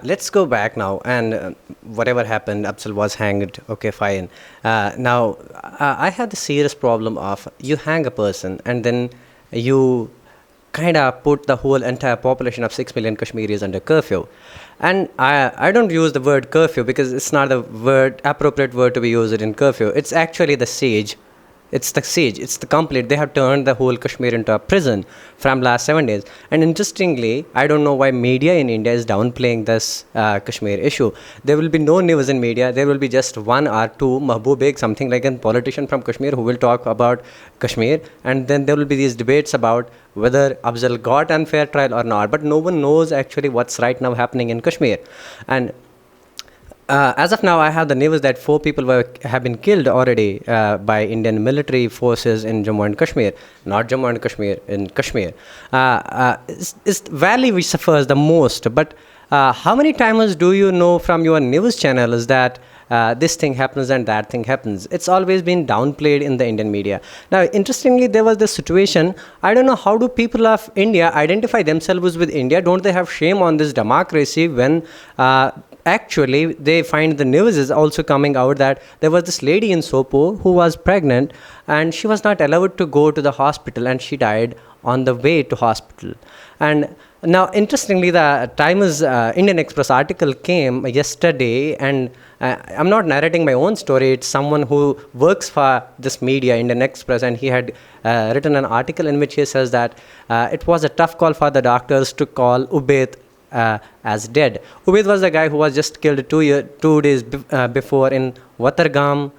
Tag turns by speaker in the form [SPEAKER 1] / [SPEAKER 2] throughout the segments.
[SPEAKER 1] Let's go back now, and whatever happened, Absal was hanged. Okay, fine. Now, I have the serious problem of you hang a person, and then you kind of put the whole entire population of 6 million Kashmiris under curfew. And I don't use the word curfew because it's not the appropriate word to be used in curfew. It's actually the siege. It's the siege. It's the complete. They have turned the whole Kashmir into a prison from last 7 days. And interestingly, I don't know why media in India is downplaying this Kashmir issue. There will be no news in media. There will be just one or two Mahbub Beg, something like a politician from Kashmir, who will talk about Kashmir. And then there will be these debates about whether Afzal got unfair trial or not. But no one knows actually what's right now happening in Kashmir. And as of now, I have the news that 4 people have been killed already by Indian military forces in Jammu and Kashmir, not Jammu and Kashmir, in Kashmir. It's the valley which suffers the most. But how many times do you know from your news channels that this thing happens and that thing happens? It's always been downplayed in the Indian media. Now, interestingly, there was this situation. I don't know, how do people of India identify themselves with India? Don't they have shame on this democracy when actually they find the news is also coming out that there was this lady in Sopore who was pregnant and she was not allowed to go to the hospital and she died on the way to hospital. And now, interestingly, the Times Indian Express article came yesterday, and I'm not narrating my own story. It's someone who works for this media, Indian Express, and he had written an article in which he says that it was a tough call for the doctors to call Ubaid as dead. Ubaid was the guy who was just killed 2 days before in Watargam,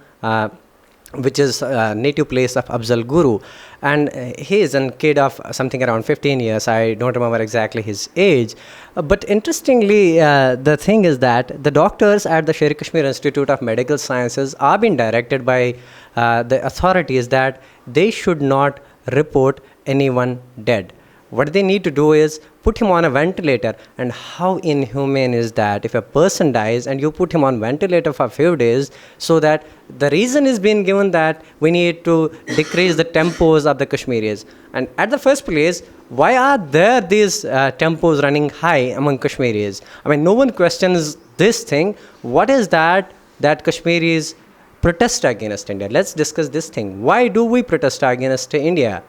[SPEAKER 1] which is a native place of Afzal Guru. And he is a kid of something around 15 years. I don't remember exactly his age. But interestingly, the thing is that the doctors at the Sher Kashmir Institute of Medical Sciences are being directed by the authorities that they should not report anyone dead. What they need to do is put him on a ventilator. And how inhumane is that if a person dies and you put him on ventilator for a few days, so that the reason is being given that we need to decrease the tempos of the Kashmiris. And at the first place, why are there these tempos running high among Kashmiris? I mean, no one questions this thing. What is that Kashmiris protest against India? Let's discuss this thing. Why do we protest against India?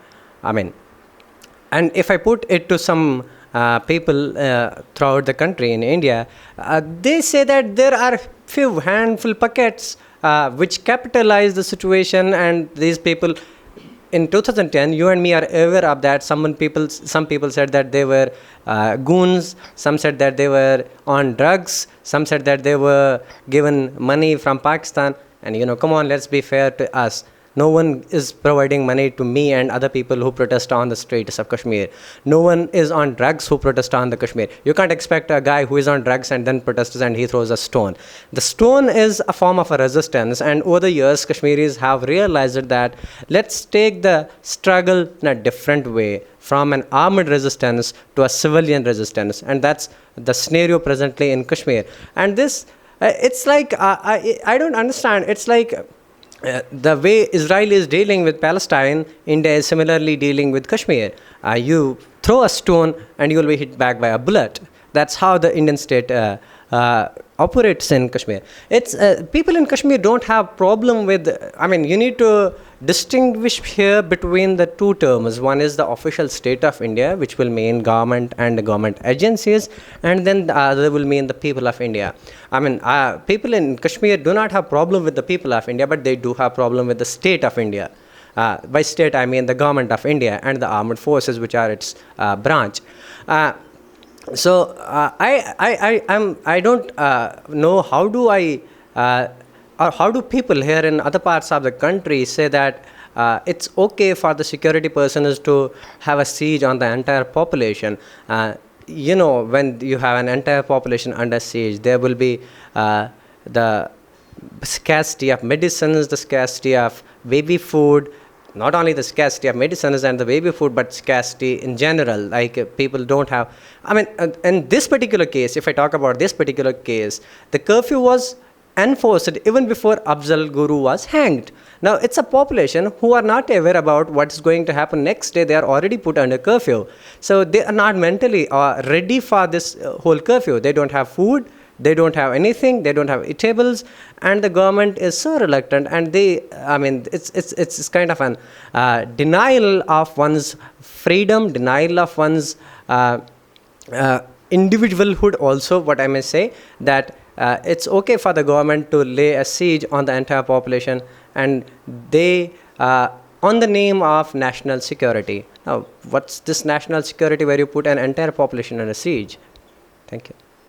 [SPEAKER 1] I mean, and if I put it to some people throughout the country in India, they say that there are few handful packets which capitalize the situation, and these people, in 2010, you and me are aware of that. Some people said that they were goons. Some said that they were on drugs. Some said that they were given money from Pakistan. And come on, let's be fair to us. No one is providing money to me and other people who protest on the streets of Kashmir. No one is on drugs who protest on the Kashmir. You can't expect a guy who is on drugs and then protests and he throws a stone. The stone is a form of a resistance, and over the years, Kashmiris have realized that let's take the struggle in a different way, from an armed resistance to a civilian resistance. And that's the scenario presently in Kashmir. And this, it's like, I don't understand. It's like, the way Israel is dealing with Palestine, India is similarly dealing with Kashmir. You throw a stone and you will be hit back by a bullet. That's how the Indian state operates in Kashmir. It's people in Kashmir don't have problem with. I mean, you need to distinguish here between the two terms. One is the official state of India, which will mean government and government agencies, and then the other will mean the people of India. I mean, people in Kashmir do not have problem with the people of India, but they do have problem with the state of India. By state, I mean the government of India and the armed forces, which are its branch. So I don't know how do or how do people here in other parts of the country say that it's okay for the security persons to have a siege on the entire population? When you have an entire population under siege, there will be the scarcity of medicines, the scarcity of baby food. Not only the scarcity of medicines and the baby food, but scarcity in general. Like people don't have. I mean, in this particular case, if I talk about this particular case, the curfew was enforced even before Afzal Guru was hanged. Now, it's a population who are not aware about what's going to happen next day. They are already put under curfew. So they are not mentally ready for this whole curfew. They don't have food. They don't have anything. They don't have eatables, and the government is so reluctant. And I mean, it's kind of an denial of one's freedom, denial of one's individualhood. Also, what I may say, that it's okay for the government to lay a siege on the entire population, and they on the name of national security. Now, what's this national security where you put an entire population under siege? Thank you.